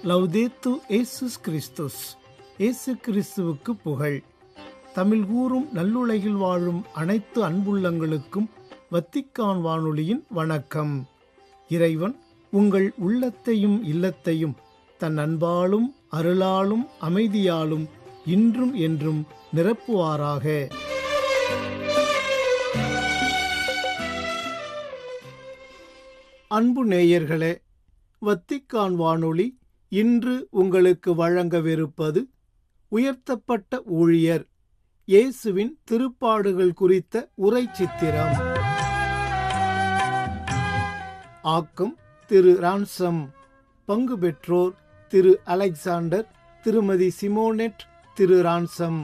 லவ்தேத்து இயேசுஸ் கிறிஸ்துஸ். இயேசு கிறிஸ்துவுக்கு புகழ். தமிழ் கூறும் நல்லுலகில் வாழும் அனைத்து அன்புள்ளங்களுக்கும் வத்திக்கான் வானொலியின் வணக்கம். இறைவன் உங்கள் உள்ளத்தையும் இல்லத்தையும் தன் அன்பாலும் அருளாலும் அமைதியாலும் இன்றும் என்றும் நிரப்புவாராக. அன்பு நேயர்களே, வத்திக்கான் வானொலி இன்று உங்களுக்கு வழங்கவிருப்பது உயர்த்தப்பட்ட ஊழியர் இயேசுவின் திருப்பாடுகள் குறித்த உரை சித்திரம். ஆக்கம் திரு ரான்சம். பங்கு பெற்றோர் திரு அலெக்சாண்டர், திருமதி சிமோனெட், திரு ரான்சம்.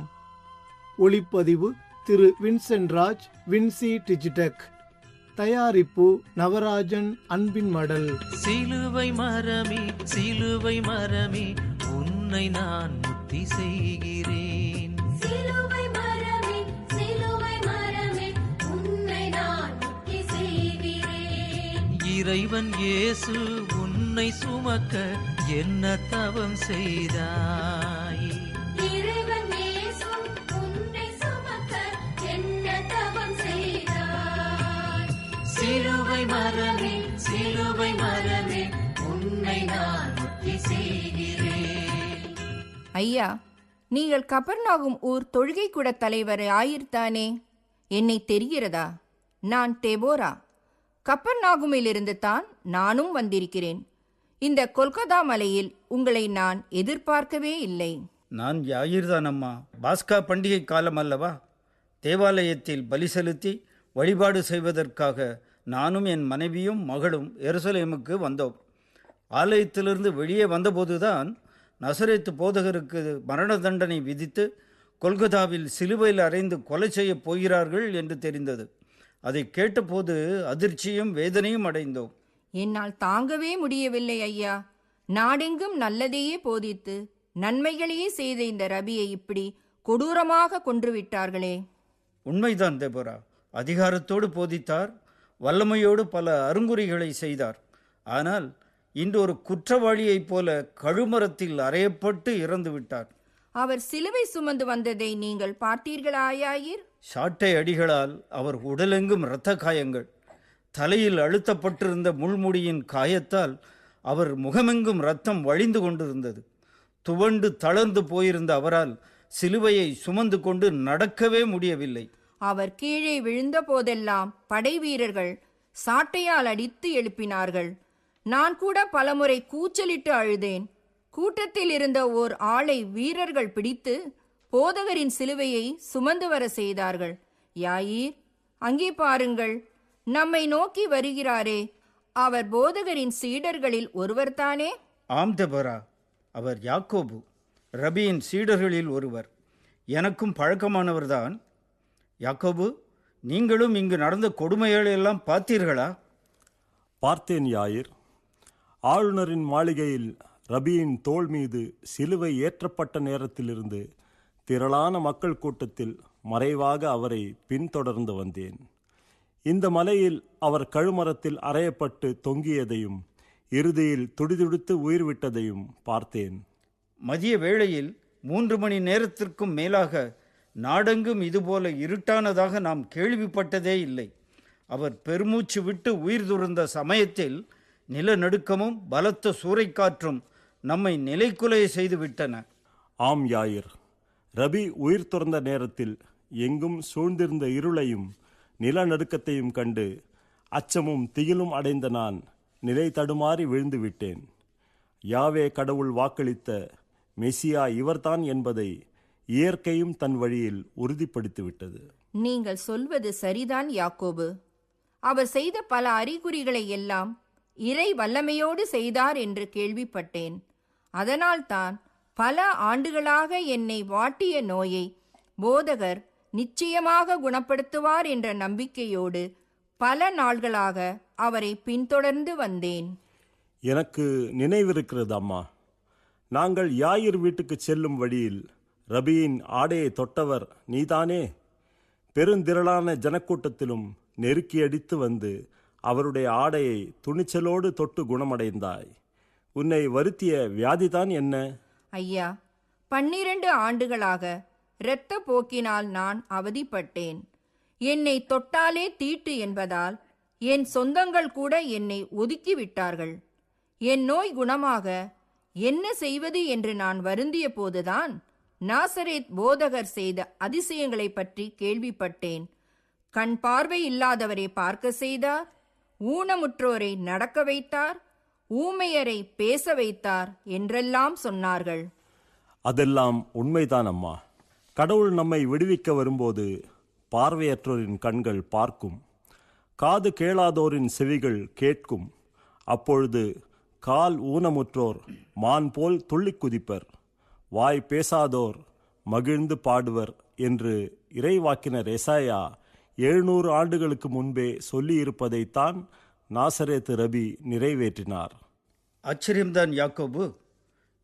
ஒளிப்பதிவு திரு வின்சென்ட் ராஜ், வின்சி டிஜிடெக். தயாரிப்பு நவராஜன், அன்பின் மடல். சிலுவை மரமே, சிலுவை மரமே, உன்னை நான் முத்தி செய்கிறேன். சிலுவை மரமே, சிலுவை மரமே, உன்னை நான் முத்தி செய்கிறேன். இறைவன் இயேசு உன்னை சுமக்க என்ன தவம் செய்தாய்? இறைவன் இயேசு உன்னை சுமக்க என்ன தவம் செய்தாய்? சிலுவை மரமே, சிலுவை மரமே, உன்னை நான் முத்தி செய்கிறேன். ஐயா, நீங்கள் கபர்நாகும் ஊர் தொழுகை கூட தலைவர் ஆயிர்த்தானே? என்னை தெரிகிறதா? நான் தெபோரா. கபர்நாகுமிலிருந்து தான் நானும் வந்திருக்கிறேன். இந்த கொல்கத்தா மலையில் உங்களை நான் எதிர்பார்க்கவே இல்லை. நான் யாயிர்தான் அம்மா. பாஸ்கா பண்டிகை காலம் அல்லவா? தேவாலயத்தில் பலி செலுத்தி வழிபாடு செய்வதற்காக நானும் என் மனைவியும் மகளும் எருசலேமுக்கு வந்தோம். ஆலயத்திலிருந்து வெளியே வந்தபோதுதான் நசரேத்து போதகருக்கு மரண தண்டனை விதித்து கொல்கத்தாவில் சிலுவையில் அறைந்து கொலை செய்யப் போகிறார்கள் என்று தெரிந்தது. அதை கேட்டபோது அதிர்ச்சியும் வேதனையும் அடைந்தோம். என்னால் தாங்கவே முடியவில்லை ஐயா. நாடெங்கும் நல்லதையே போதித்து நன்மைகளையே செய்த இந்த ரபியை இப்படி கொடூரமாக கொன்றுவிட்டார்களே. உண்மைதான் தெபோரா. அதிகாரத்தோடு போதித்தார், வல்லமையோடு பல அருங்குறிகளை செய்தார். ஆனால் இன்று ஒரு குற்றவாளியைப் போல கழுமரத்தில் அறையப்பட்டு இறந்து விட்டார். அவர் சிலுவை சுமந்து வந்ததை நீங்கள் பார்த்தீர்களாயாயிர்? சாட்டை அடிகளால் அவர் உடலெங்கும் இரத்த காயங்கள். தலையில் அழுத்தப்பட்டிருந்த முள்முடியின் காயத்தால் அவர் முகமெங்கும் இரத்தம் வழிந்து கொண்டிருந்தது. துவண்டு தளர்ந்து போயிருந்த அவரால் சிலுவையை சுமந்து கொண்டு நடக்கவே முடியவில்லை. அவர் கீழே விழுந்த போதெல்லாம் படை வீரர்கள் சாட்டையால் அடித்து எழுப்பினார்கள். நான் கூட பலமுறை கூச்சலிட்டு அழுதேன். கூட்டத்தில் இருந்த ஓர் ஆளை வீரர்கள் பிடித்து போதகரின் சிலுவையை சுமந்து வர செய்தார்கள். யாயிர், அங்கே பாருங்கள், நம்மை நோக்கி வருகிறாரே, அவர் போதகரின் சீடர்களில் ஒருவர்தானே? ஆம் தெபோரா, அவர் யாக்கோபு, ரபியின் சீடர்களில் ஒருவர். எனக்கும் பழக்கமானவர்தான். யாக்கோபு, நீங்களும் இங்கு நடந்த கொடுமைகளெல்லாம் பார்த்தீர்களா? பார்த்தேன் யாயிர். ஆளுநரின் மாளிகையில் ரபியின் தோள் மீது சிலுவை ஏற்றப்பட்ட நேரத்திலிருந்து திரளான மக்கள் கூட்டத்தில் மறைவாக அவரை பின்தொடர்ந்து வந்தேன். இந்த மலையில் அவர் கழுமரத்தில் அறையப்பட்டு தொங்கியதையும் இறுதியில் துடிதுடித்து உயிர் விட்டதையும் பார்த்தேன். மதிய வேளையில் 3 மணி நேரத்திற்கும் மேலாக நாடெங்கும் இதுபோல இருட்டானதாக நாம் கேள்விப்பட்டதே இல்லை. அவர் பெருமூச்சு விட்டு உயிர் துறந்த சமயத்தில் நிலநடுக்கமும் பலத்த சூறைக்காற்றும் நம்மை நிலைக்குலைய செய்து விட்டன. ஆம் யாயிர், ரபி உயிர் துறந்த நேரத்தில் எங்கும் சூழ்ந்திருந்த இருளையும் நிலநடுக்கத்தையும் கண்டு அச்சமும் திகிலும் அடைந்த நான் நிலை தடுமாறி விழுந்து விட்டேன். யாவே கடவுள் வாக்களித்த மெசியா இவர்தான் என்பதை இயற்கையும் தன் வழியில் உறுதிப்படுத்திவிட்டது. நீங்கள் சொல்வது சரிதான் யாக்கோபு. அவர் செய்த பல அறிகுறிகளை எல்லாம் இறை வல்லமையோடு செய்தார் என்று கேள்விப்பட்டேன். அதனால்தான் பல ஆண்டுகளாக என்னை வாட்டிய நோயை போதகர் நிச்சயமாக குணப்படுத்துவார் என்ற நம்பிக்கையோடு பல நாள்களாக அவரை பின்தொடர்ந்து வந்தேன். எனக்கு நினைவிருக்கிறது அம்மா. நாங்கள் யாயிர் வீட்டுக்கு செல்லும் வழியில் ரபியின் ஆடையை தொட்டவர் நீதானே? பெருந்திரளான ஜனக்கூட்டத்திலும் நெருக்கியடித்து வந்து அவருடைய ஆடையை துணிச்சலோடு தொட்டு குணமடைந்தாய். உன்னை வருத்திய வியாதிதான் என்ன? ஐயா, 12 ஆண்டுகளாக இரத்த போக்கினால் நான் அவதிப்பட்டேன். என்னை தொட்டாலே தீட்டு என்பதால் என் சொந்தங்கள் கூட என்னை ஒதுக்கிவிட்டார்கள். என் நோய் குணமாக என்ன செய்வது என்று நான் வருந்திய போதுதான் நாசரேத் போதகர் செய்த அதிசயங்களை பற்றி கேள்விப்பட்டேன். கண் பார்வை இல்லாதவரை பார்க்க செய்தார், ஊனமுற்றோரை நடக்க வைத்தார், ஊமையரை பேச வைத்தார் என்றெல்லாம் சொன்னார்கள். அதெல்லாம் உண்மைதான் அம்மா. கடவுள் நம்மை விடுவிக்க வரும்போது பார்வையற்றோரின் கண்கள் பார்க்கும், காது கேளாதோரின் செவிகள் கேட்கும். அப்பொழுது கால் ஊனமுற்றோர் மான் போல் துள்ளி குதிப்பர், வாய் பேசாதோர் மகிழ்ந்து பாடுவர் என்று இறைவாக்கினர் எசாயா 700 ஆண்டுகளுக்கு முன்பே சொல்லியிருப்பதைத்தான் நாசரேத்து ரபி நிறைவேற்றினார். ஆச்சரியம்தான் யாக்கோபு.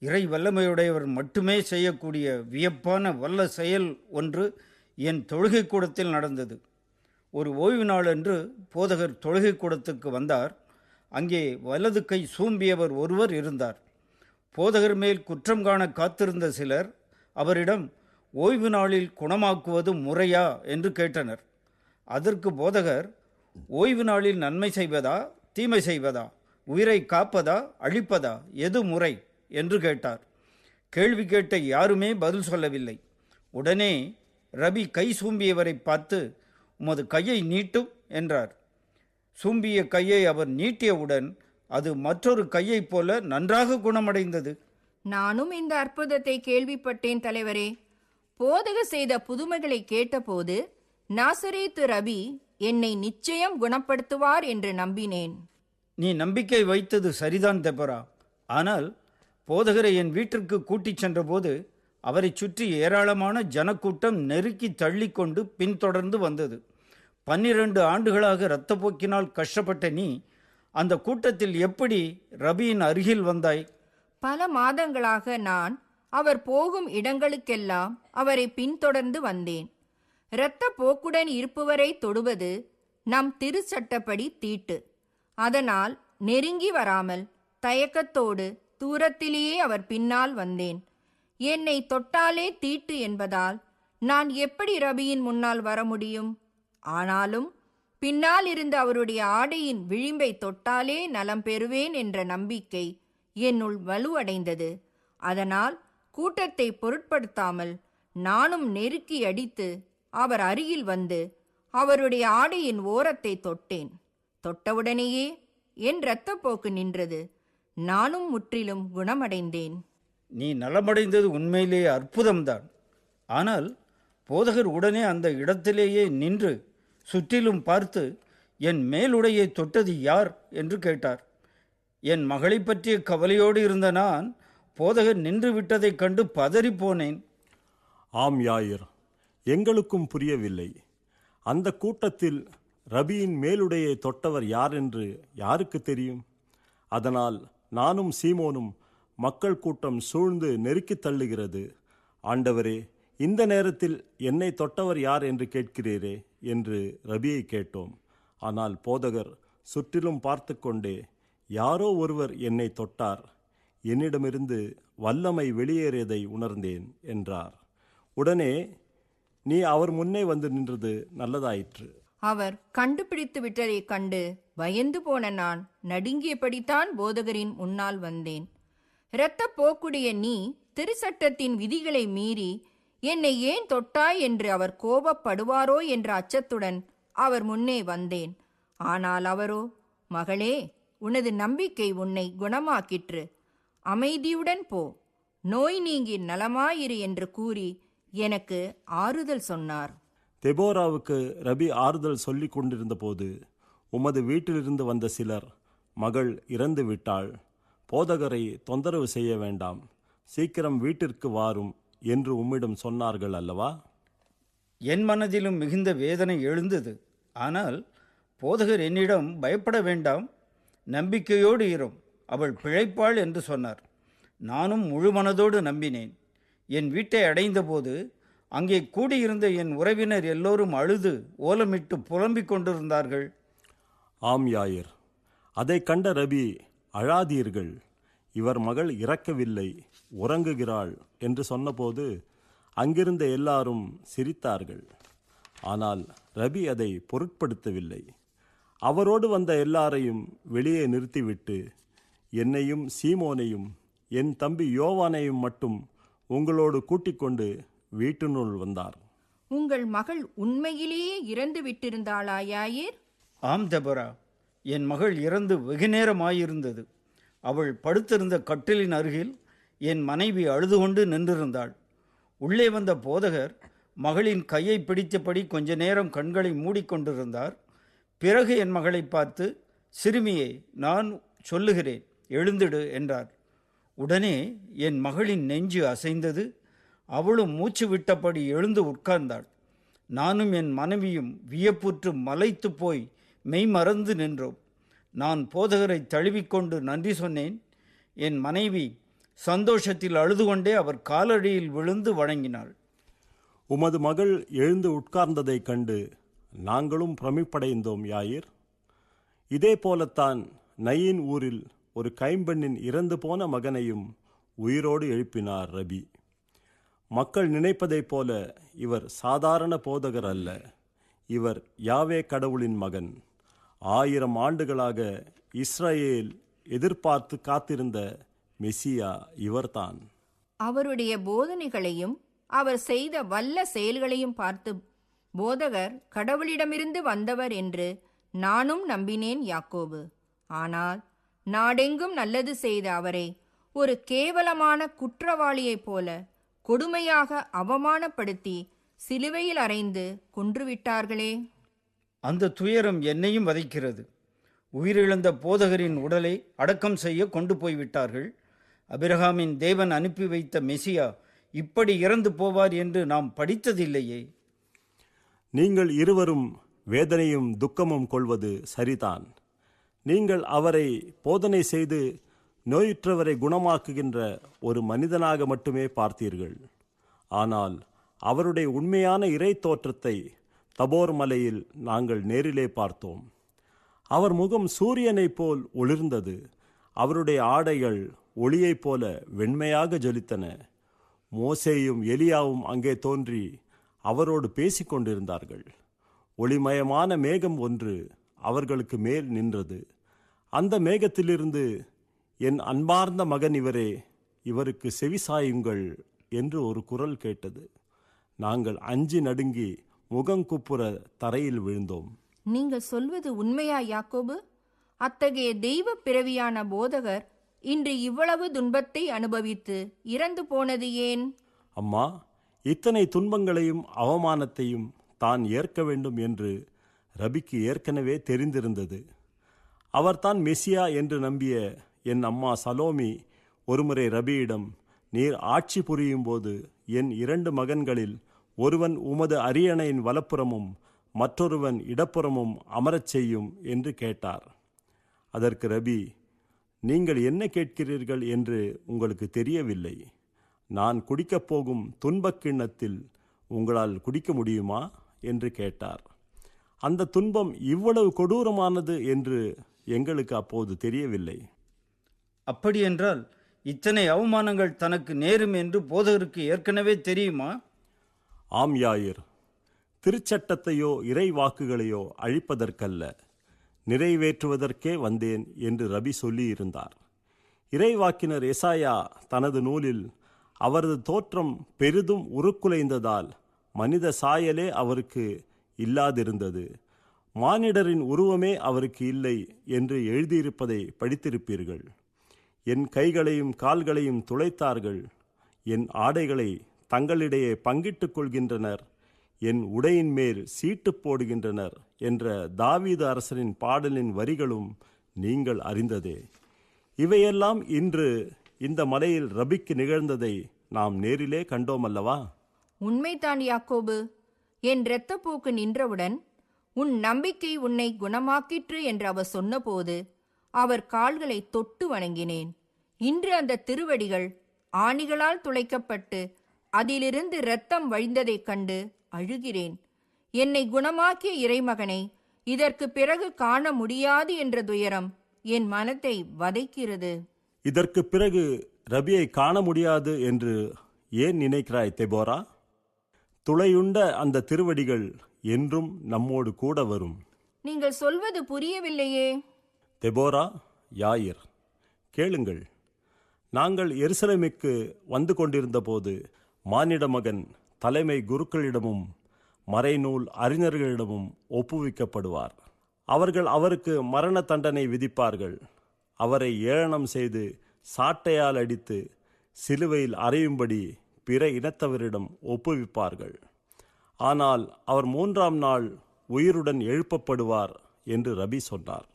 இறை வல்லமையுடையவர் மட்டுமே செய்யக்கூடிய வியப்பான வல்ல செயல் ஒன்று என் தொழுகை கூடத்தில் நடந்தது. ஒரு ஓய்வு நாளன்று போதகர் தொழுகை கூடத்துக்கு வந்தார். அங்கே வலது கை சூம்பியவர் ஒருவர் இருந்தார். போதகர் மேல் குற்றம் காண காத்திருந்த சிலர் அவரிடம் ஓய்வு நாளில் குணமாக்குவது முறையா என்று கேட்டனர். அதற்கு போதகர், ஓய்வு நாளில் நன்மை செய்வதா தீமை செய்வதா, உயிரை காப்பதா அழிப்பதா, எது முறை என்று கேட்டார். கேள்வி கேட்ட யாருமே பதில் சொல்லவில்லை. உடனே ரபி கை சூம்பியவரை பார்த்து, உமது கையை நீட்டும் என்றார். சூம்பிய கையை அவர் நீட்டியவுடன் அது மற்றொரு கையைப் போல நன்றாக குணமடைந்தது. நானும் இந்த அற்புதத்தை கேள்விப்பட்டேன் தலைவரே. போதகர் செய்த புதுமைகளை கேட்டபோது நாசரேத்து ரபி என்னை நிச்சயம் குணப்படுத்துவார் என்று நம்பினேன். நீ நம்பிக்கை வைத்தது சரிதான் தெபரா. ஆனால் போதகரை என் வீட்டிற்கு கூட்டிச் சென்றபோது அவரை சுற்றி ஏராளமான ஜனக்கூட்டம் நெருக்கி தள்ளிக்கொண்டு பின்தொடர்ந்து வந்தது. 12 ஆண்டுகளாக இரத்தப்போக்கினால் கஷ்டப்பட்ட நீ அந்த கூட்டத்தில் எப்படி ரபியின் அருகில் வந்தாய்? பல மாதங்களாக நான் அவர் போகும் இடங்களுக்கெல்லாம் அவரை பின்தொடர்ந்து வந்தேன். இரத்த போக்குடன் இருப்பவரை தொடுவது நம் திருச்சட்டப்படி தீட்டு. அதனால் நெருங்கி வராமல் தயக்கத்தோடு தூரத்திலேயே அவர் பின்னால் வந்தேன். என்னை தொட்டாலே தீட்டு என்பதால் நான் எப்படி ரபியின் முன்னால் வர முடியும்? ஆனாலும் பின்னால் இருந்து அவருடைய ஆடையின் விளிம்பை தொட்டாலே நலம் பெறுவேன் என்ற நம்பிக்கை என்னுள் வலுவடைந்தது. அதனால் கூட்டத்தை பொருட்படுத்தாமல் நானும் நெருக்கி அடித்து அவர் அருகில் வந்து அவருடைய ஆடையின் ஓரத்தை தொட்டேன். தொட்டவுடனேயே என் இரத்தப்போக்கு நின்றது. நானும் முற்றிலும் குணமடைந்தேன். நீ நலமடைந்தது உண்மையிலேயே அற்புதம்தான். ஆனால் போதகர் உடனே அந்த இடத்திலேயே நின்று சுற்றிலும் பார்த்து, என் மேலுடையை தொட்டது யார் என்று கேட்டார். என் மகளை பற்றிய கவலையோடு இருந்த நான் போதகர் நின்று விட்டதைக் கண்டு பதறிப்போனேன். ஆம் யாயிர், எங்களுக்கும் புரியவில்லை. அந்த கூட்டத்தில் ரபியின் மேலுடையை தொட்டவர் யார் என்று யாருக்கு தெரியும்? அதனால் நானும் சீமோனும் மக்கள் கூட்டம் சூழ்ந்து நெருக்கி தள்ளுகிறது. ஆண்டவரே, இந்த நேரத்தில் என்னை தொட்டவர் யார் என்று கேட்கிறீரே என்று ரபியை கேட்டோம். ஆனால் போதகர் சுற்றிலும் பார்த்து கொண்டே, யாரோ ஒருவர் என்னை தொட்டார், என்னிடமிருந்து வல்லமை வெளியேறியதை உணர்ந்தேன் என்றார். உடனே, நீ அவர் முன்னே வந்து நின்றது நல்லதாயிற்று. அவர் கண்டுபிடித்து விட்டதைக் கண்டு பயந்து போன நான் நடுங்கியபடித்தான் போதகரின் முன்னால் வந்தேன். இரத்த போக்குடைய நீ திருச்சட்டத்தின் விதிகளை மீறி என்னை ஏன் தொட்டாய் என்று அவர் கோபப்படுவாரோ என்ற அச்சத்துடன் அவர் முன்னே வந்தேன். ஆனால் அவரோ, மகளே, உனது நம்பிக்கை உன்னை குணமாக்கிற்று, அமைதியுடன் போ, நோய் நீங்கி நலமாயிரு என்று கூறி எனக்கு ஆறுதல் சொன்னார். தெபோராவுக்கு ரபி ஆறுதல் சொல்லிக் கொண்டிருந்த போது, உமது வீட்டிலிருந்து வந்த சிலர், மகள் இறந்து விட்டாள், போதகரை தொந்தரவு செய்ய வேண்டாம், சீக்கிரம் வீட்டிற்கு வாரும் என்று உம்மிடம் சொன்னார்கள் அல்லவா? என் மனதிலும் மிகுந்த வேதனை எழுந்தது. ஆனால் போதகர் என்னிடம் பயப்பட வேண்டாம், நம்பிக்கையோடு இரும், அவள் பிழைப்பாள் என்று சொன்னார். நானும் முழு மனதோடு நம்பினேன். என் வீட்டை அடைந்தபோது அங்கே கூடியிருந்த என் உறவினர் எல்லோரும் அழுது ஓலமிட்டு புலம்பிக் கொண்டிருந்தார்கள். ஆம் யாயிர், அதை கண்ட ரபி, அழாதீர்கள், இவர் மகள் இறக்கவில்லை, உறங்குகிறாள் என்று சொன்னபோது அங்கிருந்த எல்லாரும் சிரித்தார்கள். ஆனால் ரபி அதை பொருட்படுத்தவில்லை. அவரோடு வந்த எல்லாரையும் வெளியே நிறுத்திவிட்டு, என்னையும் சீமோனையும் என் தம்பி யோவானையும் மட்டும் உங்களோடு கூட்டிக் கொண்டு வீட்டினுள் வந்தார். உங்கள் மகள் உண்மையிலேயே இறந்து விட்டிருந்தாளா யாயிர்? ஆம் தெபோரா, என் மகள் இறந்து வெகுநேரமாயிருந்தது. அவள் படுத்திருந்த கட்டிலின் அருகில் என் மனைவி அழுது கொண்டு நின்றிருந்தாள். உள்ளே வந்த போதகர் மகளின் கையை பிடித்தபடி கொஞ்ச நேரம் கண்களை மூடிக்கொண்டிருந்தார். பிறகு என் மகளை பார்த்து, சிறுமியே, நான் சொல்லுகிறேன், எழுந்திடு என்றார். உடனே என் மகளின் நெஞ்சு அசைந்தது. அவளும் மூச்சு விட்டபடி எழுந்து உட்கார்ந்தாள். நானும் என் மனைவியும் வியப்புற்று மலைத்து போய் மெய்மறந்து நின்றோம். நான் போதகரை தழுவிக்கொண்டு நன்றி சொன்னேன். என் மனைவி சந்தோஷத்தில் அழுது கொண்டே அவர் காலடியில் விழுந்து வணங்கினாள். உமது மகள் எழுந்து உட்கார்ந்ததைக் கண்டு நாங்களும் பிரமிப்படைந்தோம் யாயிர். இதே போலத்தான் நயின் ஊரில் ஒரு கைம்பெண்ணின் இறந்து போன மகனையும் உயிரோடு எழுப்பினார் ரபி. மக்கள் நினைப்பதைப் போல இவர் சாதாரண போதகர் அல்ல. இவர் யாவே கடவுளின் மகன். 1000 ஆண்டுகளாக இஸ்ரவேல் எதிர்பார்த்து காத்திருந்த மெசியா இவர்தான். அவருடைய போதனைகளையும் அவர் செய்த வல்ல செயல்களையும் பார்த்து போதகர் கடவுளிடமிருந்து வந்தவர் என்று நானும் நம்பினேன் யாக்கோபு. ஆனால் நாடெங்கும் நல்லது செய்த அவரை ஒரு கேவலமான குற்றவாளியைப் போல கொடுமையாக அவமானப்படுத்தி சிலுவையில் அறைந்து கொன்றுவிட்டார்களே. அந்த துயரம் என்னையும் வதைக்கிறது. உயிரிழந்த போதகரின் உடலை அடக்கம் செய்ய கொண்டு போய்விட்டார்கள். அபிரகாமின் தேவன் அனுப்பி வைத்த மெசியா இப்படி இறந்து போவார் என்று நாம் படித்ததில்லையே. நீங்கள் இருவரும் வேதனையும் துக்கமும் கொள்வது சரிதான். நீங்கள் அவரை போதனை செய்து நோயுற்றவரை குணமாக்குகின்ற ஒரு மனிதனாக மட்டுமே பார்த்தீர்கள். ஆனால் அவருடைய உண்மையான இறை தோற்றத்தை தபோர் மலையில் நாங்கள் நேரிலே பார்த்தோம். அவர் முகம் சூரியனைப் போல் ஒளிர்ந்தது. அவருடைய ஆடைகள் ஒளியைப் போல வெண்மையாக ஜொலித்தன. மோசேயும் எலியாவும் அங்கே தோன்றி அவரோடு பேசிக்கொண்டிருந்தார்கள். ஒளிமயமான மேகம் ஒன்று அவர்களுக்கு மேல் நின்றது. அந்த மேகத்திலிருந்து, என் அன்பார்ந்த மகன் இவரே, இவருக்கு செவிசாயுங்கள் என்று ஒரு குரல் கேட்டது. நாங்கள் அஞ்சி நடுங்கி முகங்குப்புற தரையில் விழுந்தோம். நீங்கள் சொல்வது உண்மையா யாக்கோபு? அத்தகைய தெய்வ பிறவியான போதகர் இன்று இவ்வளவு துன்பத்தை அனுபவித்து இறந்து போனது ஏன்? அம்மா, இத்தனை துன்பங்களையும் அவமானத்தையும் தான் ஏற்க வேண்டும் என்று ரபிக்கு ஏற்கனவே தெரிந்திருந்தது. அவர்தான் மெசியா என்று நம்பிய என் அம்மா சலோமி ஒருமுறை ரபியிடம், நீர் ஆட்சி புரியும் போது என் 2 மகன்களில் ஒருவன் உமது அரியணையின் வலப்புறமும் மற்றொருவன் இடப்புறமும் அமரச் செய்யும் என்று கேட்டார். அதற்கு ரபி, நீங்கள் என்ன கேட்கிறீர்கள் என்று உங்களுக்கு தெரியவில்லை. நான் குடிக்கப் போகும் துன்பக் கிண்ணத்தில் உங்களால் குடிக்க முடியுமா என்று கேட்டார். அந்த துன்பம் இவ்வளவு கொடூரமானது என்று எங்களுக்கு அப்போது தெரியவில்லை. அப்படியென்றால் இத்தனை அவமானங்கள் தனக்கு நேரும் என்று போதகருக்கு ஏற்கனவே தெரியுமா? ஆம் யாயிர், திருச்சட்டத்தையோ இறை வாக்குகளையோ அழிப்பதற்கல்ல, நிறைவேற்றுவதற்கே வந்தேன் என்று ரபி சொல்லியிருந்தார். இறைவாக்கினர் எசாயா தனது நூலில் அவரது தோற்றம் பெரிதும் உருக்குலைந்ததால் மனித சாயலே அவருக்கு இல்லாதிருந்தது, மானிடரின் உருவமே அவருக்கு இல்லை என்று எழுதியிருப்பதை படித்திருப்பீர்கள். என் கைகளையும் கால்களையும் துளைத்தார்கள், என் ஆடைகளை தங்களிடையே பங்கிட்டுக் கொள்கின்றனர், என் உடையின் மேல் சீட்டு போடுகின்றனர் என்ற தாவீது அரசரின் பாடலின் வரிகளும் நீங்கள் அறிந்ததே. இவையெல்லாம் இன்று இந்த மலையில் ரபிக்கு நிகழ்ந்ததை நாம் நேரிலே கண்டோமல்லவா? உண்மைதான் யாக்கோபு. என் இரத்தப்போக்கு நின்றவுடன் உன் நம்பிக்கை உன்னை குணமாக்கிற்று என்று அவர் சொன்னபோது அவர் கால்களை தொட்டு வணங்கினேன். இன்று அந்த திருவடிகள் ஆணிகளால் துளைக்கப்பட்டு அதிலிருந்து இரத்தம் வழிந்ததைக் கண்டு அழுகிறேன். என்னை குணமாக்கிய இறைமகனை இதற்கு பிறகு காண முடியாது என்ற துயரம் என் மனத்தை வதைக்கிறது. இதற்கு பிறகு ரபியை காண முடியாது என்று ஏன் நினைக்கிறாய் தெபோரா? துளையுண்ட அந்த திருவடிகள் என்றும் நம்மோடு கூட வரும். நீங்கள் சொல்வது புரியவில்லையே. தெபோரா, யாயிர், கேளுங்கள். நாங்கள் எருசலேமுக்கு வந்து கொண்டிருந்த போது மானிட மகன் தலைமை குருக்களிடமும் மறைநூல் அறிஞர்களிடமும் ஒப்புவிக்கப்படுவார். அவர்கள் அவருக்கு மரண தண்டனை விதிப்பார்கள். அவரை ஏளனம் செய்து சாட்டையால் அடித்து சிலுவையில் அறையும்படி பிற இனத்தவரிடம் ஒப்புவிப்பார்கள். ஆனால் அவர் 3ஆம் நாள் உயிருடன் எழுப்பப்படுவார் என்று ரபி சொன்னார்.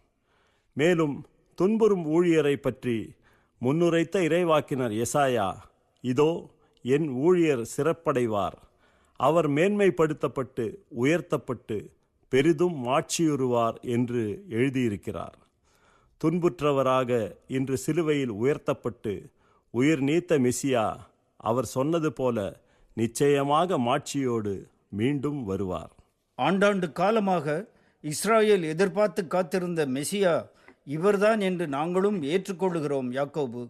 மேலும் துன்புறும் ஊழியரை பற்றி முன்னுரைத்த இறைவாக்கினர் எசாயா, இதோ என் ஊழியர் சிறப்படைவார், அவர் மேன்மைப்படுத்தப்பட்டு உயர்த்தப்பட்டு பெரிதும் மாட்சியுறுவார் என்று எழுதியிருக்கிறார். துன்புற்றவராக இன்று சிலுவையில் உயர்த்தப்பட்டு உயிர் நீத்த மெசியா அவர் சொன்னது போல நிச்சயமாக மாட்சியோடு மீண்டும் வருவார். ஆண்டாண்டு காலமாக இஸ்ராயேல் எதிர்பார்த்து காத்திருந்த மெசியா இவர்தான் என்று நாங்களும் ஏற்றுக்கொள்கிறோம் யாக்கோபு.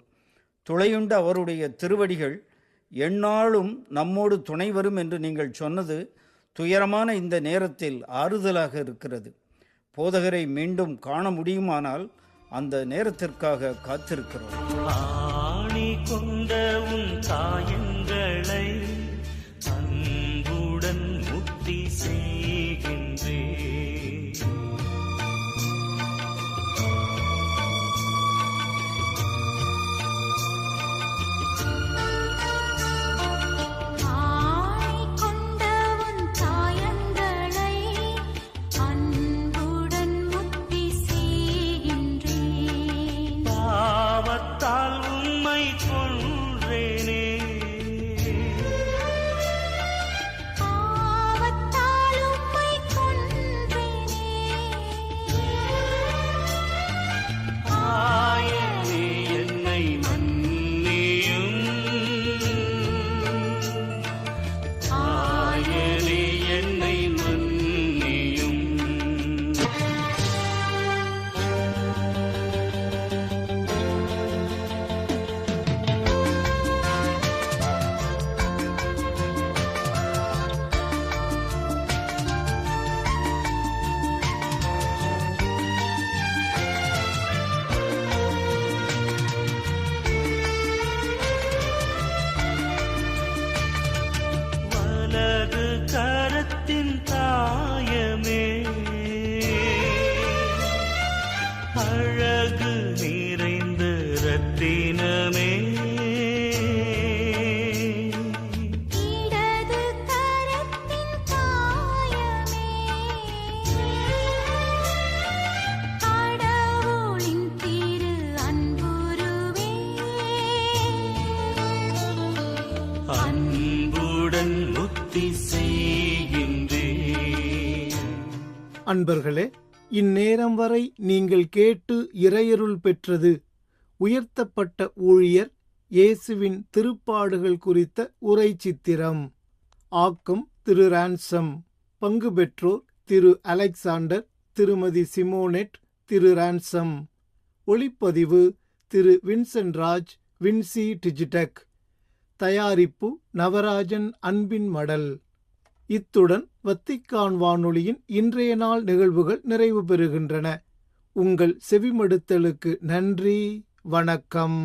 துளையுண்ட அவருடைய திருவடிகள் எந்நாளும் நம்மோடு துணை வரும் என்று நீங்கள் சொன்னது துயரமான இந்த நேரத்தில் ஆறுதலாக இருக்கிறது. போதகரை மீண்டும் காண முடியுமானால் அந்த நேரத்திற்காக காத்திருக்கிறோம். ஆணி கொண்ட உன் காயங்களை அன்புடன் முக்தி செய்கின்றே. ஆணி கொண்ட உன் காயங்களை அன்புடன் முக்தி செய்கின்றேன். பாவத்தால் உம்மை கொன்றேனே. பாவத்தால் உம்மை கொன்றேனே. ஆயனே என்னை மன்னியும். ஆயனே என்னை மன்னியும். வலது கரத்தின் தாயமே, அழகு நிறைந்த ரத்தினமே. இடது கரத்தின் காயமே, கடவுளின் திரு அன்புருவே. அன்புடன் முக்தி செய்கின்றேன். அன்பர்களே, இந்நேரம் வரை நீங்கள் கேட்டு இறையருள் பெற்றது உயர்த்தப்பட்ட ஊழியர் இயேசுவின் திருப்பாடுகள் குறித்த உரை சித்திரம். ஆக்கம் திரு ரான்சம். பங்கு பெற்றோர் திரு அலெக்சாண்டர், திருமதி சிமோனெட், திரு ரான்சம். ஒளிப்பதிவு திரு வின்சென்ட் ராஜ், வின்சி டிஜிடெக். தயாரிப்பு நவராஜன் அன்பின் மடல். இத்துடன் வத்திக்கான் வானொலியின் இன்றைய நாள் நிகழ்வுகள் நிறைவு பெறுகின்றன. உங்கள் செவிமடுத்தலுக்கு நன்றி. வணக்கம்.